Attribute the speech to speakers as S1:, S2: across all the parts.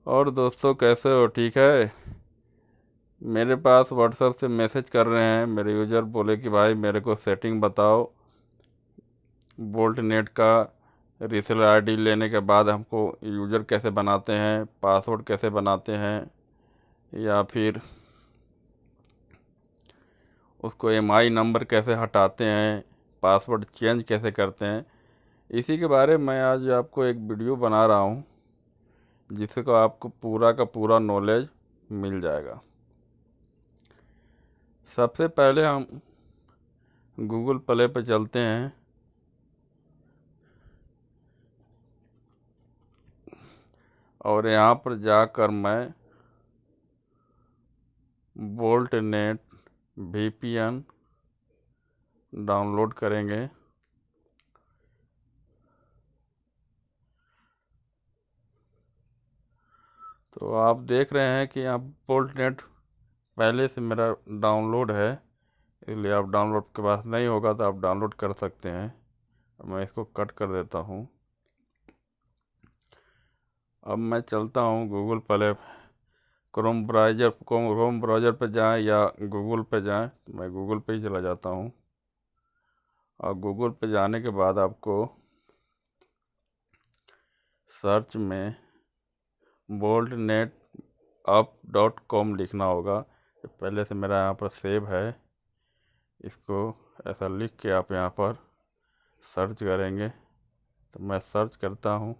S1: और दोस्तों, कैसे हो? ठीक है। मेरे पास व्हाट्सएप से मैसेज कर रहे हैं मेरे यूज़र, बोले कि भाई मेरे को सेटिंग बताओ बोल्ट नेट का। रीसेलर आईडी लेने के बाद हमको यूज़र कैसे बनाते हैं, पासवर्ड कैसे बनाते हैं, या फिर उसको एमआई नंबर कैसे हटाते हैं, पासवर्ड चेंज कैसे करते हैं। इसी के बारे में मैं आज आपको एक वीडियो बना रहा हूँ, जिससे को आपको पूरा का पूरा नॉलेज मिल जाएगा। सबसे पहले हम गूगल प्ले पे चलते हैं और यहाँ पर जाकर मैं बोल्ट नेट वीपीएन डाउनलोड करेंगे। तो आप देख रहे हैं कि यहाँ बोल्ट नेट पहले से मेरा डाउनलोड है, इसलिए आप डाउनलोड के पास नहीं होगा तो आप डाउनलोड कर सकते हैं। मैं इसको कट कर देता हूँ। अब मैं चलता हूँ गूगल प्ले। क्रोम ब्राउज़र पर जाएं या गूगल पे जाएं, तो मैं गूगल पे ही चला जाता हूँ। और गूगल पे जाने के बाद आपको सर्च में bolt net up dot com लिखना होगा। ये पहले से मेरा यहाँ पर सेव है। इसको ऐसा लिख के आप यहाँ पर सर्च करेंगे। तो मैं सर्च करता हूँ।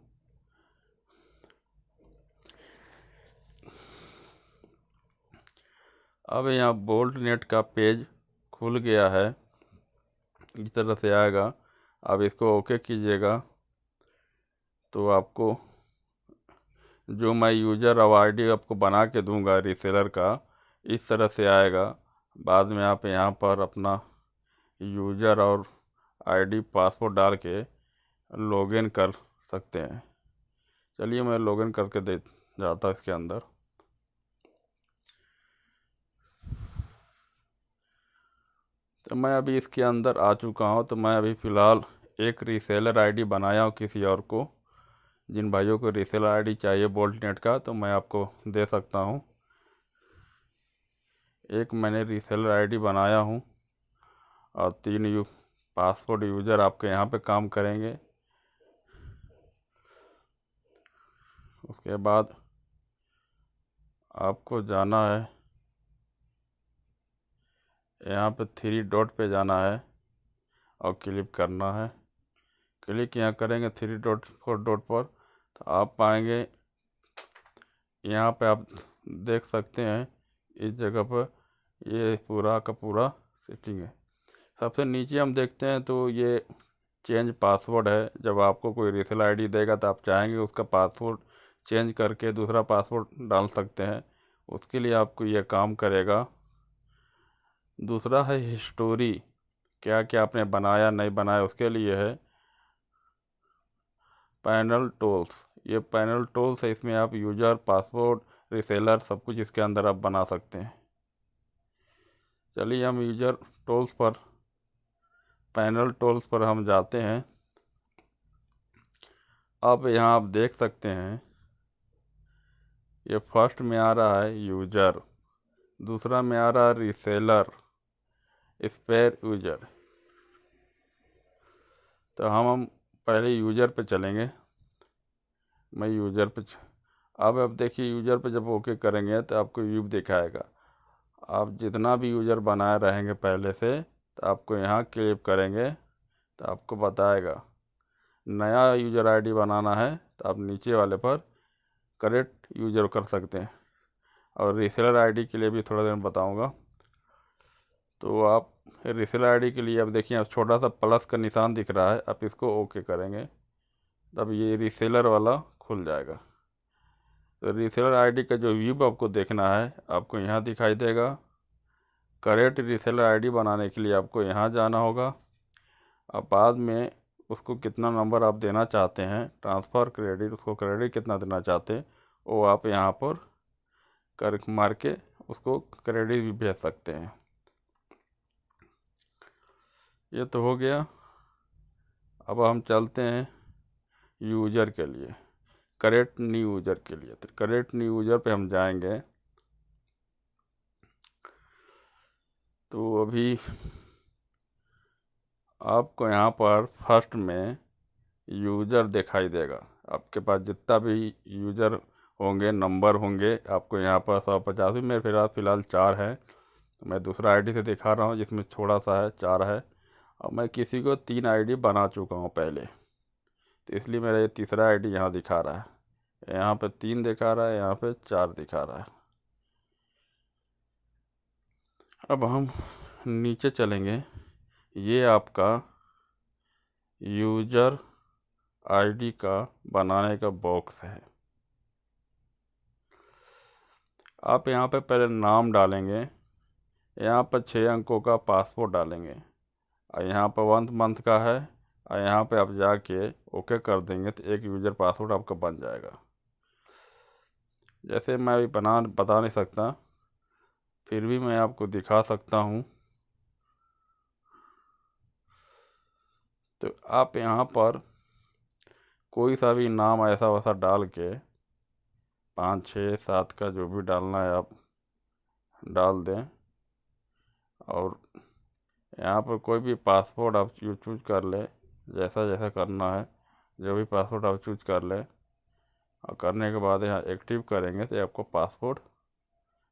S1: अब यहाँ बोल्ट नेट का पेज खुल गया है, इस तरह से आएगा। अब इसको ओके कीजिएगा तो आपको जो मैं यूज़र और आईडी आपको बना के दूंगा रीसेलर का, इस तरह से आएगा। बाद में आप यहाँ पर अपना यूज़र और आईडी पासवर्ड डाल के लॉगिन कर सकते हैं। चलिए मैं लॉगिन करके दे जाता इसके अंदर। तो मैं अभी इसके अंदर आ चुका हूँ। तो मैं अभी फ़िलहाल एक रीसेलर आईडी बनाया हूँ किसी और को। जिन भाइयों को रीसेलर आईडी चाहिए बोल्ट नेट का, तो मैं आपको दे सकता हूँ। एक मैंने रीसेलर आईडी बनाया हूँ और 3 पासवर्ड यूज़र आपके यहाँ पे काम करेंगे। उसके बाद आपको जाना है, यहाँ पे 3 डॉट पे जाना है और क्लिक करना है। क्लिक यहाँ करेंगे 3 डॉट 4 डॉट पर, तो आप पाएंगे यहाँ पे आप देख सकते हैं इस जगह पर ये पूरा का पूरा सेटिंग है। सबसे नीचे हम देखते हैं तो ये चेंज पासवर्ड है। जब आपको कोई रीसेलर आईडी देगा तो आप चाहेंगे उसका पासवर्ड चेंज करके दूसरा पासवर्ड डाल सकते हैं। उसके लिए आपको ये काम करेगा। दूसरा है हिस्टोरी, क्या क्या आपने बनाया नहीं बनाया उसके लिए है। पैनल टूल्स, ये पैनल टूल्स है, इसमें आप यूज़र पासवर्ड रीसेलर सब कुछ इसके अंदर आप बना सकते हैं। चलिए हम यूज़र टूल्स पर, पैनल टूल्स पर हम जाते हैं। अब यहाँ आप देख सकते हैं ये फर्स्ट में आ रहा है यूज़र, दूसरा में आ रहा है रीसेलर, स्पेयर यूज़र। तो हम पहले यूज़र पे चलेंगे। मैं यूज़र पे अब देखिए यूज़र पे जब ओके करेंगे तो आपको व्यू दिखाएगा। आप जितना भी यूज़र बनाए रहेंगे पहले से, तो आपको यहाँ क्लिक करेंगे तो आपको बताएगा। नया यूज़र आईडी बनाना है तो आप नीचे वाले पर करेक्ट यूज़र कर सकते हैं। और रीसेलर आईडी के लिए भी थोड़ा देर में बताऊंगा। तो आप रीसेलर आईडी के लिए अब देखिए, अब छोटा सा प्लस का निशान दिख रहा है, आप इसको ओके करेंगे तब ये रीसेलर वाला खुल जाएगा। तो रीसेलर आईडी का जो व्यू आपको देखना है आपको यहाँ दिखाई देगा। करेक्ट रीसेलर आईडी बनाने के लिए आपको यहाँ जाना होगा। अब बाद में उसको कितना नंबर आप देना चाहते हैं, ट्रांसफ़र क्रेडिट, उसको क्रेडिट कितना देना चाहते हैं, वो आप यहाँ पर कर मार के उसको क्रेडिट भी भेज सकते हैं। ये तो हो गया। अब हम चलते हैं यूज़र के लिए। करेक्ट न्यू यूज़र के लिए। तो करेक्ट न्यू यूज़र पे हम जाएंगे। तो अभी आपको यहाँ पर फर्स्ट में यूज़र दिखाई देगा। आपके पास जितना भी यूज़र होंगे, नंबर होंगे, आपको यहाँ पर 150 भी मेरे फ़िलहाल 4 है। तो मैं दूसरा आईडी से दिखा रहा हूँ जिसमें थोड़ा सा है, 4 है। और मैं किसी को 3 आईडी बना चुका हूँ पहले, तो इसलिए मेरा ये तीसरा आईडी यहाँ दिखा रहा है। यहाँ पे 3 दिखा रहा है, यहाँ पे 4 दिखा रहा है। अब हम नीचे चलेंगे। ये आपका यूज़र आईडी का बनाने का बॉक्स है। आप यहाँ पे पहले नाम डालेंगे, यहाँ पर 6 अंकों का पासवर्ड डालेंगे, और यहाँ पर 1 मंथ का है, और यहाँ पे आप जाके ओके कर देंगे तो एक यूज़र पासवर्ड आपका बन जाएगा। जैसे मैं अभी बता नहीं सकता, फिर भी मैं आपको दिखा सकता हूँ। तो आप यहाँ पर कोई सा भी नाम ऐसा वैसा डाल के 5 6 7 का जो भी डालना है आप डाल दें, और यहाँ पर कोई भी पासवर्ड आप चूज कर ले, जैसा जैसा करना है, जो भी पासवर्ड आप चूज कर ले, और करने के बाद यहाँ एक्टिव करेंगे तो आपको पासवर्ड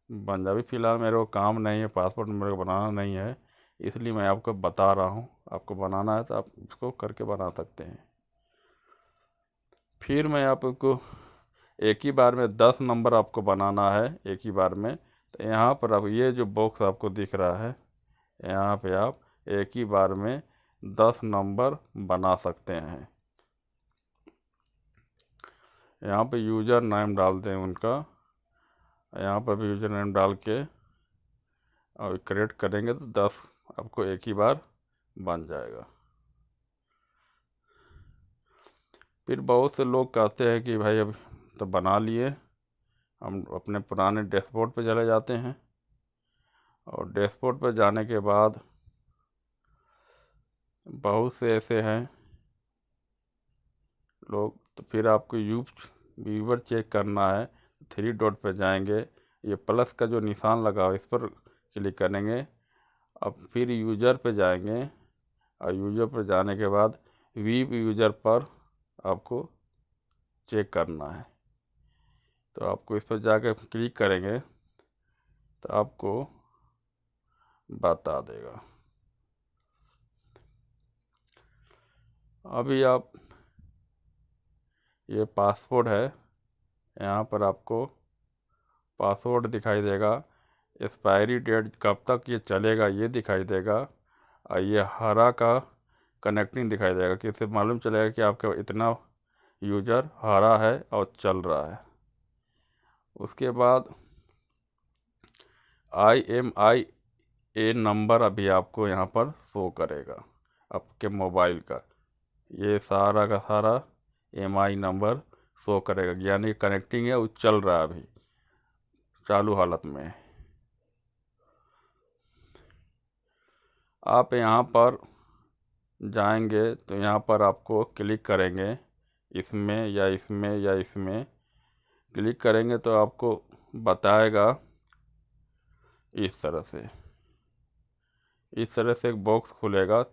S1: बन जाए। फ़िलहाल मेरे को काम नहीं है, पासवर्ड मेरे को बनाना नहीं है, इसलिए मैं आपको बता रहा हूँ। आपको बनाना है तो आप इसको करके बना सकते हैं। फिर मैं आपको एक ही बार में 10 नंबर आपको बनाना है एक ही बार में। तो यहाँ पर अब ये जो बॉक्स आपको दिख रहा है, यहाँ पे आप एक ही बार में 10 नंबर बना सकते हैं। यहाँ पे यूज़र नेम डाल दें उनका, यहाँ पर भी यूज़र नेम डाल के और क्रिएट करेंगे तो 10 आपको एक ही बार बन जाएगा। फिर बहुत से लोग कहते हैं कि भाई अब तो बना लिए, हम अपने पुराने डैशबोर्ड पे चले जाते हैं, और डैशबोर्ड पे जाने के बाद बहुत से ऐसे हैं लोग। तो फिर आपको व्यूवर चेक करना है, 3 डॉट पे जाएंगे, ये प्लस का जो निशान लगा हो इस पर क्लिक करेंगे। अब फिर यूज़र पे जाएंगे, और यूज़र पर जाने के बाद व्यू यूज़र पर आपको चेक करना है। तो आपको इस पर जाकर क्लिक करेंगे तो आपको बता देगा। अभी आप ये पासवर्ड है, यहाँ पर आपको पासवर्ड दिखाई देगा, एक्सपायरी डेट कब तक ये चलेगा ये दिखाई देगा, और ये हरा का कनेक्टिंग दिखाई देगा, कि इससे मालूम चलेगा कि आपका इतना यूज़र हरा है और चल रहा है। उसके बाद IMEI नंबर अभी आपको यहाँ पर शो करेगा आपके मोबाइल का, ये सारा का सारा MI नंबर शो करेगा, यानी कनेक्टिंग है, वो चल रहा है अभी चालू हालत में। आप यहाँ पर जाएंगे तो यहाँ पर आपको क्लिक करेंगे, इसमें या इसमें या इसमें क्लिक करेंगे तो आपको बताएगा इस तरह से एक बॉक्स खुलेगा,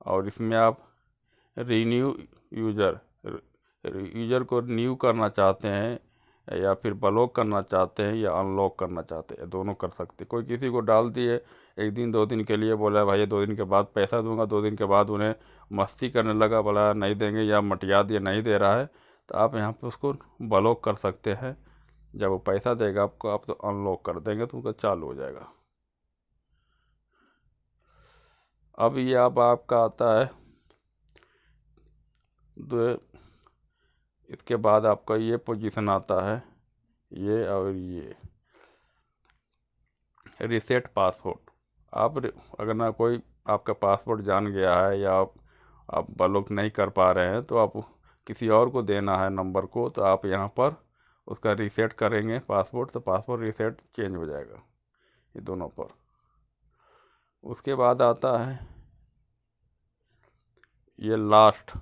S1: और इसमें आप रीन्यू यूज़र को न्यू करना चाहते हैं, या फिर ब्लॉक करना चाहते हैं, या अनलॉक करना चाहते हैं, दोनों कर सकते हैं। कोई किसी को डाल दिए 1 दिन 2 दिन के लिए, बोला भाई 2 दिन के बाद पैसा दूंगा, 2 दिन के बाद उन्हें मस्ती करने लगा, बोला नहीं देंगे, या मटिया दिया नहीं दे रहा है, तो आप यहाँ पे उसको ब्लॉक कर सकते हैं। जब वो पैसा देगा आपको, आप तो अनलॉक कर देंगे तो उनका चालू हो जाएगा। अब ये अब आपका आता है इसके बाद आपका ये पोजीशन आता है, ये और ये रीसेट पासवर्ड। अगर ना कोई आपका पासवर्ड जान गया है, या आप ब्लॉक नहीं कर पा रहे हैं, तो आप किसी और को देना है नंबर को, तो आप यहाँ पर उसका रीसेट करेंगे पासवर्ड, तो पासवर्ड रीसेट चेंज हो जाएगा ये दोनों पर। उसके बाद आता है ये लास्ट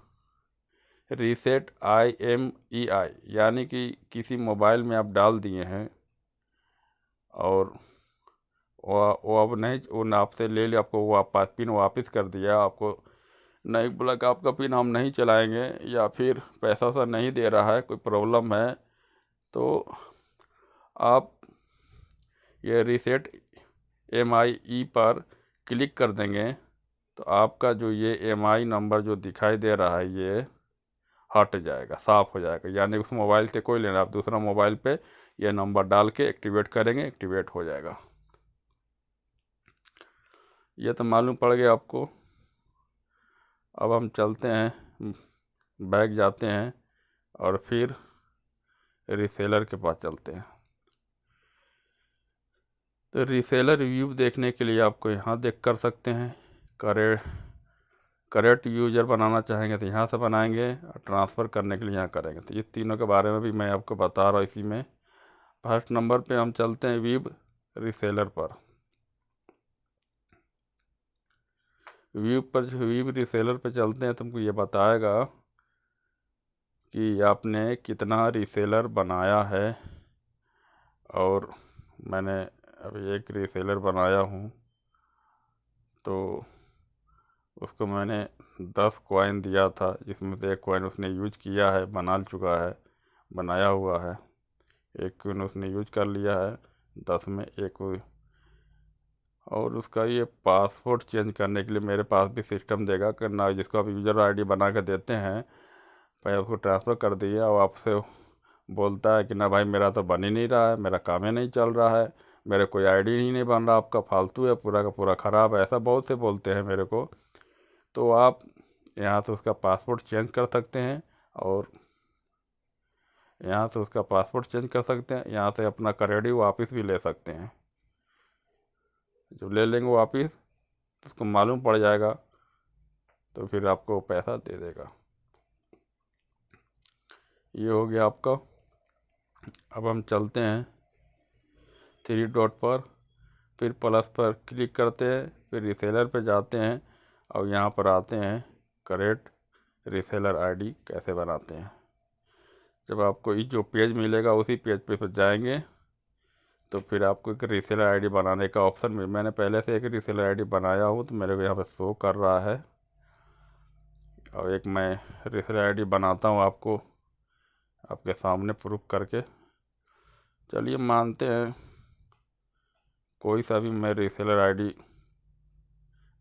S1: रीसेट IMEI, यानी कि किसी मोबाइल में आप डाल दिए हैं और वो अब नहीं, वो आपसे ले लिया, आपको वापस पिन वापस कर दिया, आपको नहीं बोला कि आपका पिन हम नहीं चलाएंगे, या फिर पैसा वैसा नहीं दे रहा है, कोई प्रॉब्लम है, तो आप ये रीसेट MIE पर क्लिक कर देंगे तो आपका जो ये MI नंबर जो दिखाई दे रहा है ये हट जाएगा, साफ़ हो जाएगा। यानी उस मोबाइल से कोई लेना, आप दूसरा मोबाइल पे ये नंबर डाल के एक्टिवेट करेंगे, एक्टिवेट हो जाएगा। ये तो मालूम पड़ गया आपको। अब हम चलते हैं, बैग जाते हैं और फिर रीसेलर के पास चलते हैं। तो रीसेलर रिव्यू देखने के लिए आपको यहाँ देख कर सकते हैं। करेक्ट यूजर बनाना चाहेंगे तो यहाँ से बनाएंगे, और ट्रांसफ़र करने के लिए यहाँ करेंगे। तो ये तीनों के बारे में भी मैं आपको बता रहा हूँ इसी में। फर्स्ट नंबर पे हम चलते हैं वीव रीसेलर पर। वीव रीसेलर पे चलते हैं, तुमको ये बताएगा कि आपने कितना रीसेलर बनाया है। और मैंने अभी एक रीसेलर बनाया हूँ, तो उसको मैंने 10 कॉइन दिया था, जिसमें से 1 कॉइन उसने यूज किया है, बना चुका है, बनाया हुआ है। 1 कॉइन उसने यूज कर लिया है, 10 में 1। और उसका ये पासवर्ड चेंज करने के लिए मेरे पास भी सिस्टम देगा कि ना, जिसको आप यूज़र ID बना के देते हैं, भाई उसको ट्रांसफ़र कर दिए और आपसे बोलता है कि ना भाई मेरा तो बन ही नहीं रहा है, मेरा काम ही नहीं चल रहा है, मेरे कोई ID ही नहीं बन रहा, आपका फालतू है, पूरा का पूरा ख़राब है, ऐसा बहुत से बोलते हैं मेरे को। तो आप यहाँ से उसका पासवर्ड चेंज कर सकते हैं, और यहाँ से उसका पासवर्ड चेंज कर सकते हैं, यहाँ से अपना क्रेडिट वापस भी ले सकते हैं। जब ले लेंगे वापस तो उसको मालूम पड़ जाएगा, तो फिर आपको पैसा दे देगा। ये हो गया आपका। अब हम चलते हैं 3 डॉट पर, फिर प्लस पर क्लिक करते हैं, फिर रीसेलर पे जाते हैं और यहाँ पर आते हैं करेक्ट रीसेलर ID कैसे बनाते हैं। जब आपको ये जो पेज मिलेगा उसी पेज पे फिर जाएंगे, तो फिर आपको एक रीसेलर ID बनाने का ऑप्शन मिल, मैंने पहले से एक रीसेलर ID बनाया हूँ तो मेरे को यहाँ पर शो कर रहा है। और एक मैं रीसेलर ID बनाता हूँ आपके सामने प्रूफ करके। चलिए मानते हैं कोई सा भी मैं रीसेलर ID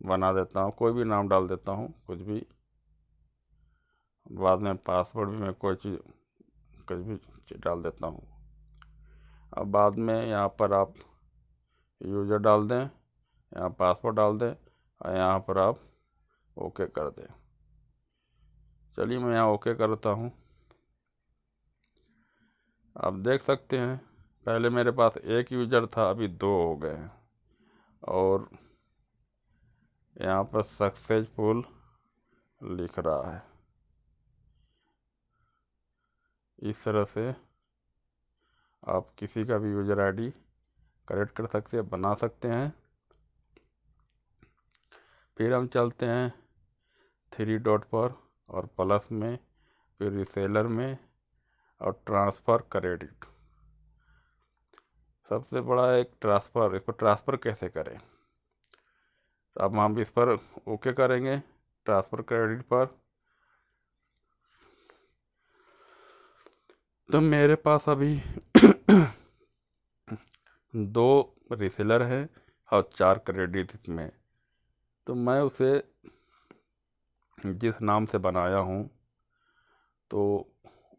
S1: बना देता हूँ, कोई भी नाम डाल देता हूँ, कुछ भी। बाद में पासवर्ड भी मैं कोई चीज़ कुछ भी डाल देता हूँ। अब बाद में यहाँ पर आप यूज़र डाल दें, यहाँ पासवर्ड डाल दें और यहाँ पर आप ओके कर दें। चलिए मैं यहाँ ओके करता हूँ। आप देख सकते हैं पहले मेरे पास 1 यूज़र था, अभी 2 हो गए हैं, और यहाँ पर सक्सेसफुल लिख रहा है। इस तरह से आप किसी का भी यूज़र ID करेक्ट कर सकते हैं, बना सकते हैं। फिर हम चलते हैं 3 डॉट पर और प्लस में, फिर रीसेलर में और ट्रांसफ़र क्रेडिट। सबसे बड़ा एक ट्रांसफ़र, इस पर ट्रांसफ़र कैसे करें। तो अब हम इस पर ओके करेंगे, ट्रांसफ़र क्रेडिट पर। तो मेरे पास अभी 2 रीसेलर है और 4 क्रेडिट में। तो मैं उसे जिस नाम से बनाया हूँ, तो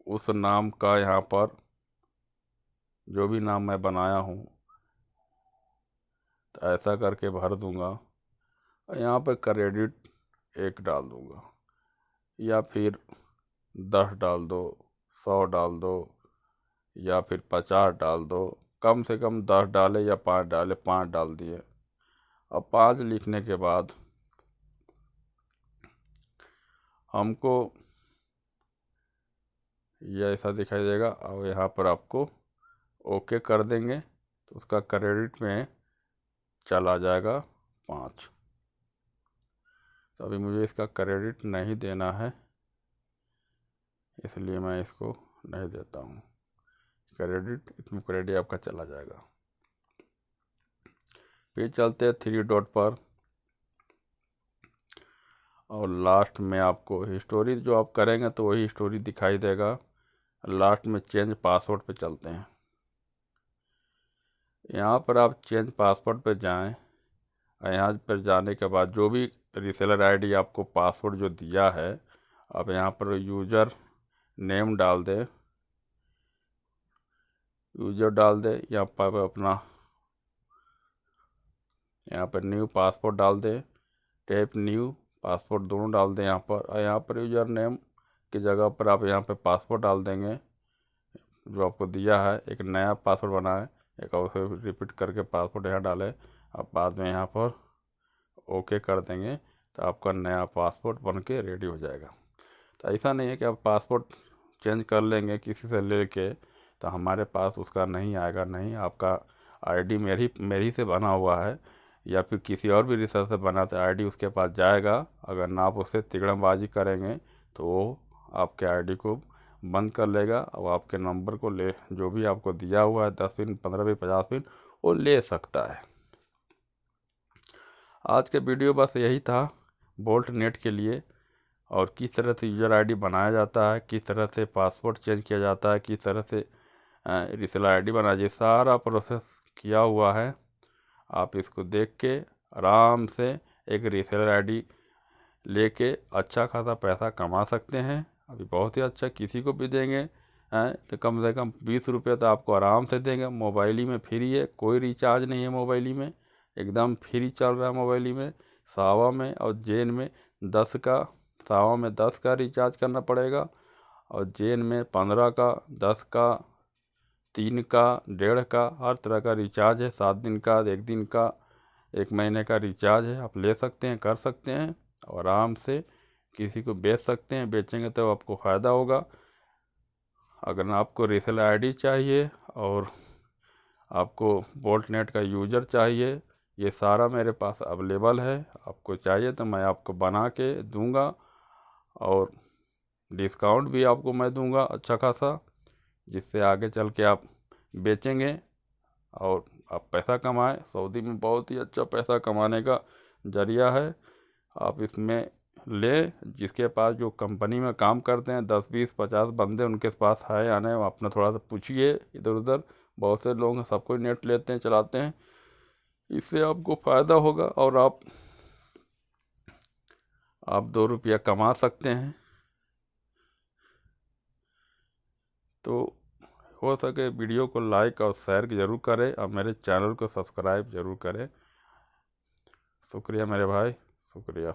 S1: उस नाम का यहाँ पर जो भी नाम मैं बनाया हूँ, तो ऐसा करके भर दूँगा और यहाँ पर क्रेडिट 1 डाल दूँगा, या फिर 10 डाल दो, 100 डाल दो, या फिर 50 डाल दो। कम से कम 10 डाले या 5 डाले, 5 डाल दिए। अब 5 लिखने के बाद हमको ये ऐसा दिखाई देगा, और यहाँ पर आपको ओके कर देंगे तो उसका क्रेडिट में चला जाएगा 5। तो अभी मुझे इसका क्रेडिट नहीं देना है, इसलिए मैं इसको नहीं देता हूँ क्रेडिट। इसमें क्रेडिट आपका चला जाएगा। फिर चलते हैं 3 डॉट पर और लास्ट में आपको हिस्टोरी जो आप करेंगे तो वही हिस्टोरी दिखाई देगा। लास्ट में चेंज पासवर्ड पे चलते हैं। यहाँ पर आप चेंज पासवर्ड पे जाएं। यहाँ पर जाने के बाद जो भी रीसेलर आईडी आपको पासवर्ड जो दिया है, आप यहाँ पर यूज़र नेम डाल दें, यूज़र डाल दें। यहाँ पर अपना यहाँ पर न्यू पासवर्ड डाल दें, टैप न्यू पासवर्ड दोनों डाल दें यहाँ पर। और यहाँ पर यूज़र नेम की जगह पर आप यहाँ पर पासवर्ड डाल देंगे जो आपको दिया है। एक नया पासवर्ड बनाए, एक और रिपीट करके पासवर्ड यहाँ डालें। आप बाद में यहाँ पर ओके कर देंगे तो आपका नया पासपोर्ट बन के रेडी हो जाएगा। तो ऐसा नहीं है कि आप पासपोर्ट चेंज कर लेंगे किसी से लेके तो हमारे पास उसका नहीं आएगा। नहीं, आपका आईडी मेरी से बना हुआ है या फिर किसी और भी रिसर्च से बना तो आईडी उसके पास जाएगा। अगर ना आप उससे तिगड़मबाजी करेंगे तो वो आपके आईडी को बंद कर लेगा और आपके नंबर को ले, जो भी आपको दिया हुआ है 10 पिन 15 पिन 50 पिन, वो ले सकता है। आज के वीडियो बस यही था बोल्ट नेट के लिए, और किस तरह से यूज़र आईडी बनाया जाता है, किस तरह से पासवर्ड चेंज किया जाता है, किस तरह से रीसेलर आईडी बनाया जाए, सारा प्रोसेस किया हुआ है। आप इसको देख के आराम से एक रीसेलर आईडी लेके अच्छा खासा पैसा कमा सकते हैं। अभी बहुत ही अच्छा, किसी को भी देंगे तो कम से कम 20 रुपये तो आपको आराम से देंगे। मोबाइल ही में फ्री है, कोई रिचार्ज नहीं है मोबाइल ही में, एकदम फ्री चल रहा है मोबाइल ही में। सावा में और जेन में 10 का, सावा में 10 का रिचार्ज करना पड़ेगा और जेन में 15 का, 10 का, 3 का, 1.5 का, हर तरह का रिचार्ज है। 7 दिन का, 1 दिन का, 1 महीने का रिचार्ज है। आप ले सकते हैं, कर सकते हैं और आराम से किसी को बेच सकते हैं। बेचेंगे तो आपको फ़ायदा होगा। अगर आपको रीसेलर आईडी चाहिए और आपको बोल्ट नेट का यूज़र चाहिए, ये सारा मेरे पास अवेलेबल है। आपको चाहिए तो मैं आपको बना के दूंगा और डिस्काउंट भी आपको मैं दूंगा अच्छा खासा, जिससे आगे चल के आप बेचेंगे और आप पैसा कमाएं। सऊदी में बहुत ही अच्छा पैसा कमाने का जरिया है। आप इसमें ले, जिसके पास जो कंपनी में काम करते हैं 10 20 50 बंदे उनके पास है या नहीं, अपना थोड़ा सा पूछिए इधर उधर। बहुत से लोग हैं, सबको नेट लेते हैं, चलाते हैं। इससे आपको फ़ायदा होगा और आप 2 रुपया कमा सकते हैं। तो हो सके वीडियो को लाइक और शेयर ज़रूर करें और मेरे चैनल को सब्सक्राइब ज़रूर करें। शुक्रिया मेरे भाई, शुक्रिया।